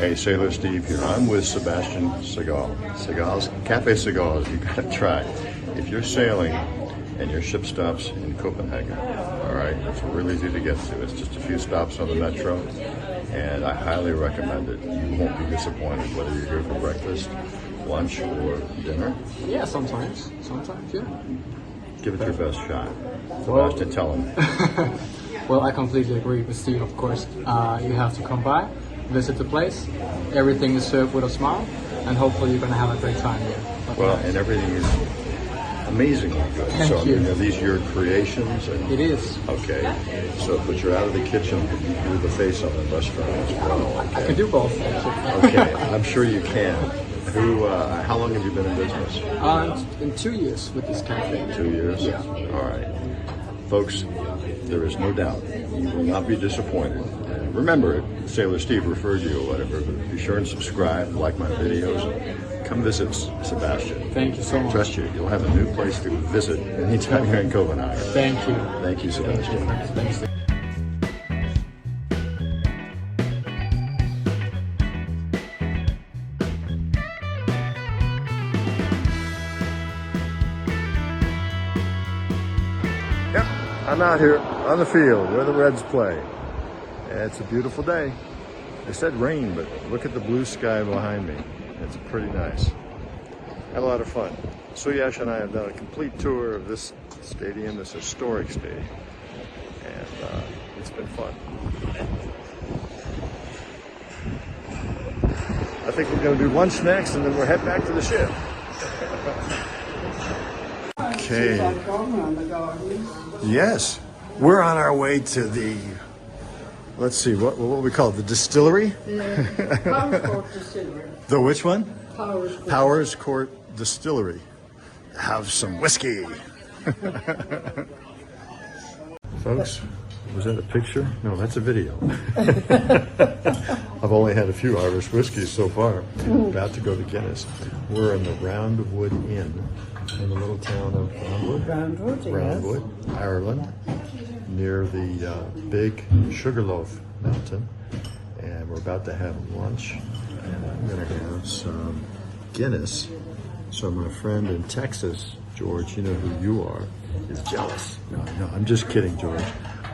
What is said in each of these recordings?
Hey, Sailor Steve here. I'm with Sebastian Segal. Segal's Cafe Segal, you gotta try. If you're sailing and your ship stops in Copenhagen, all right, it's really easy to get to. It's just a few stops on the metro, and I highly recommend it. You won't be disappointed whether you're here for breakfast, lunch, or dinner. Yeah, sometimes, yeah. Give it your best shot. Sebastian, tell him. Well, I completely agree with Steve, of course. You have to come by, visit the place. Everything is served with a smile, and hopefully you're going to have a great time here. Well, and everything is amazingly good. Thank so, you. I mean, are these your creations? It is. Okay. So, but you're out of the kitchen, you're the face of the restaurant as well. Okay. I can do both. Okay, I'm sure you can. How long have you been in business? In 2 years with this cafe. 2 years? Yeah. All right. Folks, there is no doubt you will not be disappointed. And remember, Sailor Steve referred you or whatever, but be sure and subscribe, like my videos. Come visit Sebastian. Thank you so much. Trust you, you'll have a new place to visit anytime you're in Copenhagen. Thank you. Thank you, Sebastian. Thanks. Yep, I'm out here on the field where the Reds play. And it's a beautiful day. They said rain, but look at the blue sky behind me. It's pretty nice. Had a lot of fun. Suyash and I have done a complete tour of this stadium, this historic stadium. And it's been fun. I think we're going to do lunch next, and then we'll head back to the ship. Okay. Yes, we're on our way to the, let's see, what we call it, the distillery? Powers Court Distillery. The which one? Powers Court. Powers Court Distillery. Have some whiskey. Folks, was that a picture? No, that's a video. I've only had a few Irish whiskeys so far. About to go to Guinness. We're in the Roundwood Inn in the little town of Roundwood, Ireland, near the big Sugarloaf Mountain. And we're about to have lunch. And I'm going to have some Guinness. So my friend in Texas, George, you know who you are, is jealous. No, I'm just kidding, George.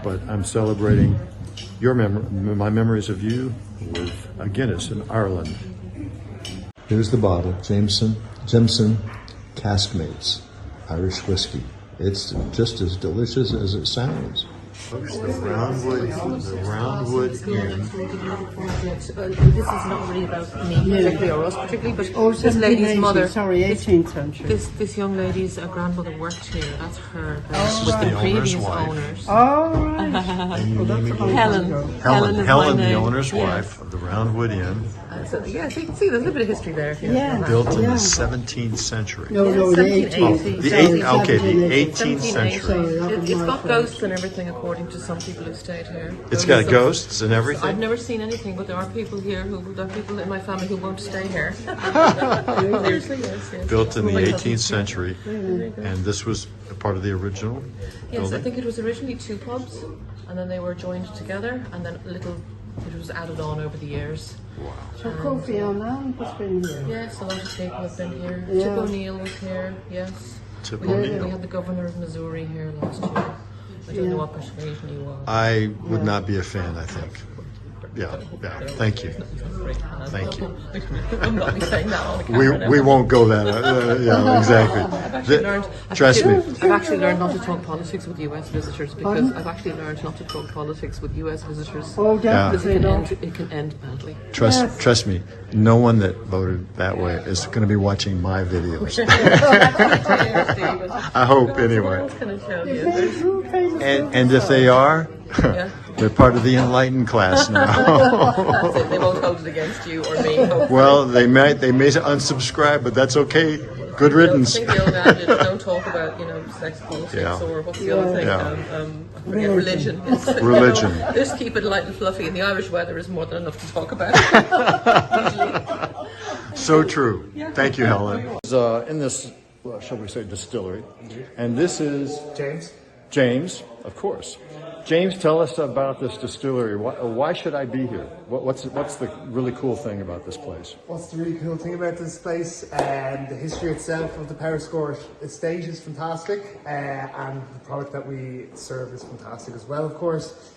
But I'm celebrating my memories of you with a Guinness in Ireland. Here's the bottle, Jameson Caskmates Irish whiskey. It's just as delicious as it sounds. Folks, the Roundwood Inn. This is not really about me particularly or us particularly, but this lady's mother. Sorry, 18th century. This young lady's grandmother worked here. That's her with the the owner's previous wife. owners. Oh, right. And you name it? Helen. Helen is my Helen, the name. owner's Yeah. wife of the Roundwood Inn, So you can see there's a little bit of history there. If you Yeah. built in Yeah. the 17th century. No, the 1780. 18th. The Sorry, the 18th 1780. century. Sorry, that was It's my got fault. ghosts and everything, according to some people who stayed here. It's got ghosts and I've everything. never seen anything, but there are people here there are people in my family who won't stay here. Seriously, yes. Built in the My 18th cousins. century, and this was a part of the original Yes, I building. think it was originally two pubs, and then they were joined together, and then it was added on over the years. So Kofi Annan has been here. Yes, a lot of people have been here. Yeah. Tip O'Neill was here, yes. Tip We had O'Neill. the governor of Missouri here last year. I don't know what persuasion you are. I would not be a fan, I think. Yeah. Thank you. Thank you. I'm not saying that on the camera. We won't go that. Yeah, exactly. Trust me. I've actually learned not to talk politics with U.S. visitors because I've actually learned not to talk politics with U.S. visitors. Oh, Because definitely. it can end badly. Trust me. No one that voted that way is going to be watching my videos. I hope anyway. What else can I tell you? And if they are, Yeah. they're part of the enlightened class now. That's it. They won't hold it against you or me. hopefully. Well, they may unsubscribe, but that's okay. Good I riddance. think the old adage, don't talk about, sex, politics, Yeah. or what's the other thing? Yeah. I forget, religion. Religion. Just keep it light and fluffy, and the Irish weather is more than enough to talk about. So true. Thank you, Helen. In this, well, shall we say, distillery, and this is James, of course. James, tell us about this distillery. Why should I be here? What's the really cool thing about this place? What's the really cool thing about this place? The history itself of the Powerscourt estate is fantastic, and the product that we serve is fantastic as well, of course.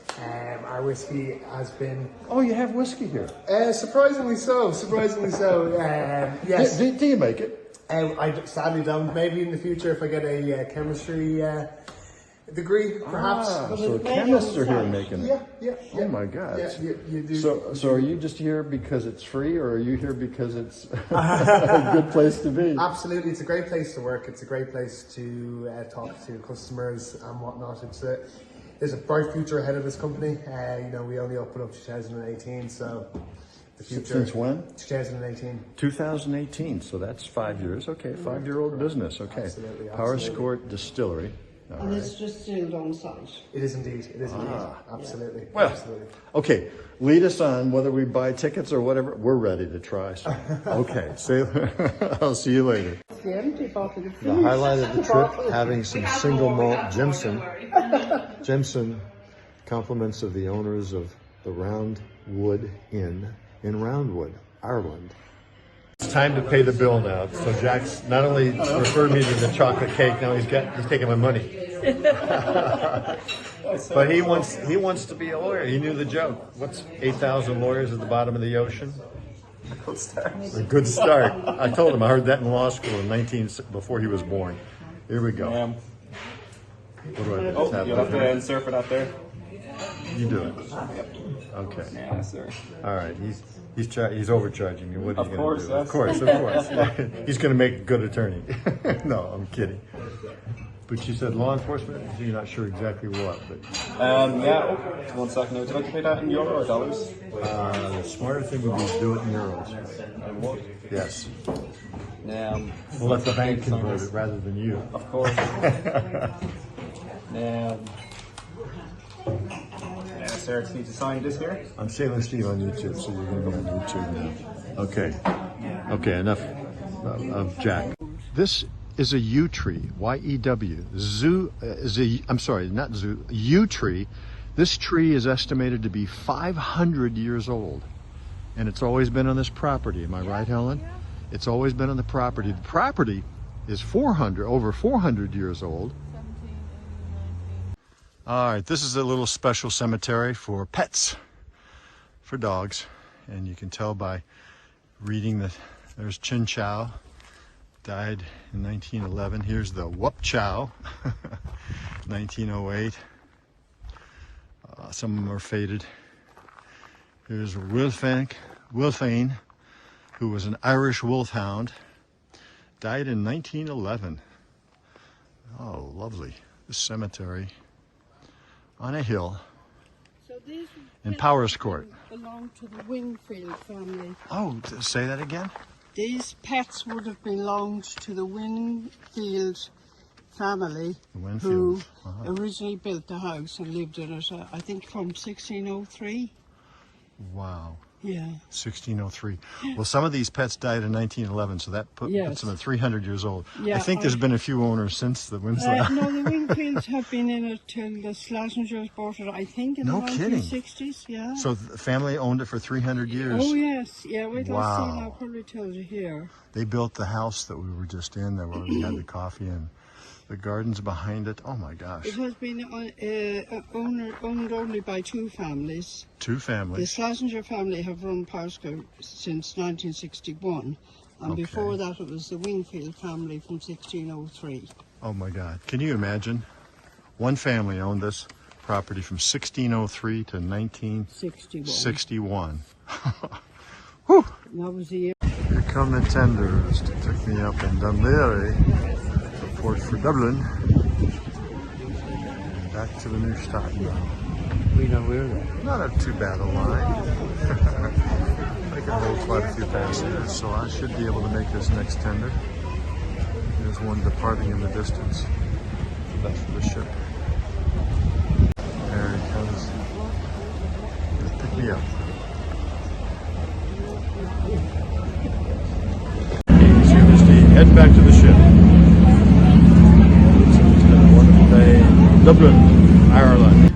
Our whiskey has been... Oh, you have whiskey here. surprisingly so, yes. Do you make it? I sadly don't. Maybe in the future if I get a chemistry degree, perhaps. So chemists are here making it. Yeah. Oh my God. Yeah, you do. So are you just here because it's free, or are you here because it's a good place to be? Absolutely, it's a great place to work. It's a great place to talk to customers and whatnot. There's a bright future ahead of this company. We only opened up 2018, so the future. Since when? 2018. 2018. So that's 5 years. Okay, 5-year-old business. Okay. Absolutely. Powerscourt Distillery. All And right. it's just sealed on site. It is indeed. It is indeed. Absolutely. Well, Absolutely. okay, lead us on whether we buy tickets or whatever. We're ready to try. So. Okay, I'll see you later. It's the empty bottle of The highlight of the trip, having some single malt Jimson. Jimson, compliments of the owners of the Roundwood Inn in Roundwood, Ireland. It's time to pay the bill now. So Jack's not only referred me to the chocolate cake, now he's taking my money. But he wants to be a lawyer. He knew the joke. What's 8,000 lawyers at the bottom of the ocean? Good start. A good start. I told him I heard that in law school before he was born. Here we go. What do I do? Oh, you'll have to insert for that there. You do it. Okay. Yeah, sir. All right. He's overcharging me. What are you going to do? yes. Of course. He's going to make a good attorney. No, I'm kidding. But you said law enforcement. You're not sure exactly what, but Yeah. 1 second. Now, would you like to pay that in euro or dollars? the smarter thing would be to do it in euros. And what? Yes. We'll Let the bank convert it rather than you. Of course. Sir, just need to sign this here. I'm Sailor Steve on YouTube, so you're going to be on YouTube now. Okay. Okay, enough of Jack. This is a yew tree, Y-E-W. Zoo is I'm sorry, not zoo, yew tree. This tree is estimated to be 500 years old. And it's always been on this property. Am I right, Helen? It's always been on the property. The property is over 400 years old. All right, this is a little special cemetery for pets, for dogs. And you can tell by reading there's Chin Chow, died in 1911. Here's the Whoop Chow, 1908. Some of them are faded. Here's Wilfane, who was an Irish wolfhound, died in 1911. Oh, lovely. This cemetery on a hill So these in Powerscourt. belong to the Wingfield family. Oh, say that again? These pets would have belonged to the Wingfield family The who Winfield. originally built the house and lived in it, I think from 1603. Wow. Yeah. 1603. Well, some of these pets died in 1911, so that puts Yes. them at 300 years old. Yeah, I think there's been a few owners since the Winslow. No, the Wingfields have been in it till the Slazenger's bought it, I think, in No the kidding. 1960s. Yeah. So the family owned it for 300 years. Oh yes, yeah. Wait, let's Wow. see. I'll probably tell you here. They built the house that we were just in, there where we had the coffee, and the gardens behind it. Oh my gosh. It has been owned only by two families. Two The families. Slazenger family have run Powerscourt since 1961, and Okay. before that it was the Wingfield family from 1603. Oh my God. Can you imagine? One family owned this property from 1603 to 1961. 61. Whew. That was the year. Here come the tenders to pick me up in Dunleary, report for Dublin, and back to the Neustadt now. We know where they're. Not too bad a line. I can hold quite a few passengers, so I should be able to make this next tender. There's one departing in the distance. That's for the ship. There it comes. Just pick me up. Heading back to the ship. It's been a wonderful day. Dublin, Ireland.